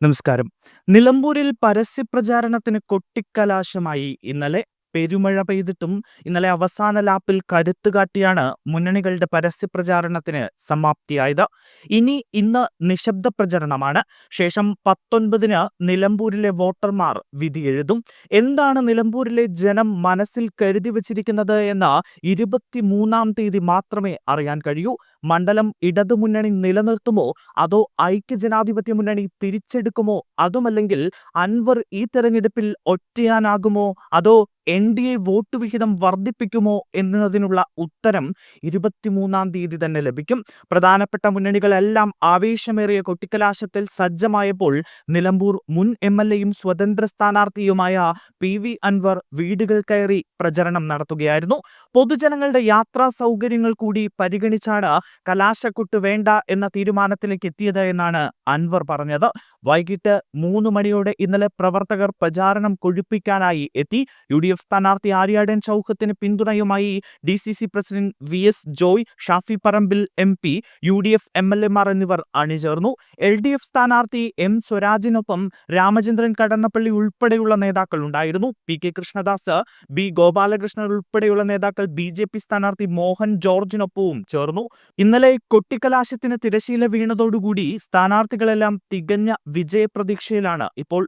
നമസ്കാരം. നിലമ്പൂരിൽ പരസ്യപ്രചാരണത്തിന് കൊട്ടിക്കലാശമായി. പെരുമഴ പെയ്തിട്ടും ഇന്നലെ അവസാന ലാപ്പിൽ കരുത്ത് കാട്ടിയാണ് മുന്നണികളുടെ പരസ്യപ്രചാരണത്തിന് സമാപ്തിയായത്. ഇന്ന് നിശബ്ദ പ്രചരണമാണ്. ശേഷം 19-ന് നിലമ്പൂരിലെ വോട്ടർമാർ വിധിയെഴുതും. എന്താണ് നിലമ്പൂരിലെ ജനം മനസ്സിൽ കരുതി വച്ചിരിക്കുന്നത് എന്ന് 23-ാം തീയതി മാത്രമേ അറിയാൻ കഴിയൂ. മണ്ഡലം ഇടതുമുന്നണി നിലനിർത്തുമോ അതോ ഐക്യജനാധിപത്യ മുന്നണി തിരിച്ചെടുക്കുമോ, അതുമല്ലെങ്കിൽ അൻവർ ഈ തെരഞ്ഞെടുപ്പിൽ ഒറ്റയാനാകുമോ അതോ NDA വോട്ട് വിഹിതം വർദ്ധിപ്പിക്കുമോ എന്നതിനുള്ള ഉത്തരം 23-ാം തീയതി തന്നെ ലഭിക്കും. പ്രധാനപ്പെട്ട മുന്നണികളെല്ലാം ആവേശമേറിയ കൊട്ടിക്കലാശത്തിൽ സജ്ജമായപ്പോൾ നിലമ്പൂർ മുൻ MLA-യും സ്വതന്ത്ര സ്ഥാനാർത്ഥിയുമായ PV അൻവർ വീടുകൾ കയറി പ്രചരണം നടത്തുകയായിരുന്നു. പൊതുജനങ്ങളുടെ യാത്രാ സൗകര്യങ്ങൾ കൂടി പരിഗണിച്ചാണ് കലാശക്കൊട്ട് വേണ്ട എന്ന തീരുമാനത്തിലേക്ക് എത്തിയത് എന്നാണ് അൻവർ പറഞ്ഞത്. വൈകിട്ട് 3 മണിയോടെ ഇന്നലെ പ്രവർത്തകർ പ്രചാരണം കൊഴുപ്പിക്കാനായി എത്തി. UDF സ്ഥാനാർത്ഥി ആര്യാടൻ ചൗഹത്തിന് പിന്തുണയുമായി DCC president VS Joy, Shafi Parambil MP, UDF MLA-മാർ എന്നിവർ അണിചേർന്നു. LDF സ്ഥാനാർത്ഥി M സ്വരാജിനൊപ്പം രാമചന്ദ്രൻ കടന്നപ്പള്ളി ഉൾപ്പെടെയുള്ള നേതാക്കൾ ഉണ്ടായിരുന്നു. PK കൃഷ്ണദാസ്, B ഗോപാലകൃഷ്ണൻ ഉൾപ്പെടെയുള്ള നേതാക്കൾ BJP സ്ഥാനാർത്ഥി മോഹൻ ജോർജിനൊപ്പവും ചേർന്നു. ഇന്നലെ കൊട്ടിക്കലാശത്തിന് തിരശീല വീണതോടുകൂടി സ്ഥാനാർത്ഥികളെല്ലാം തികഞ്ഞ വിജയപ്രതീക്ഷയിലാണ് ഇപ്പോൾ.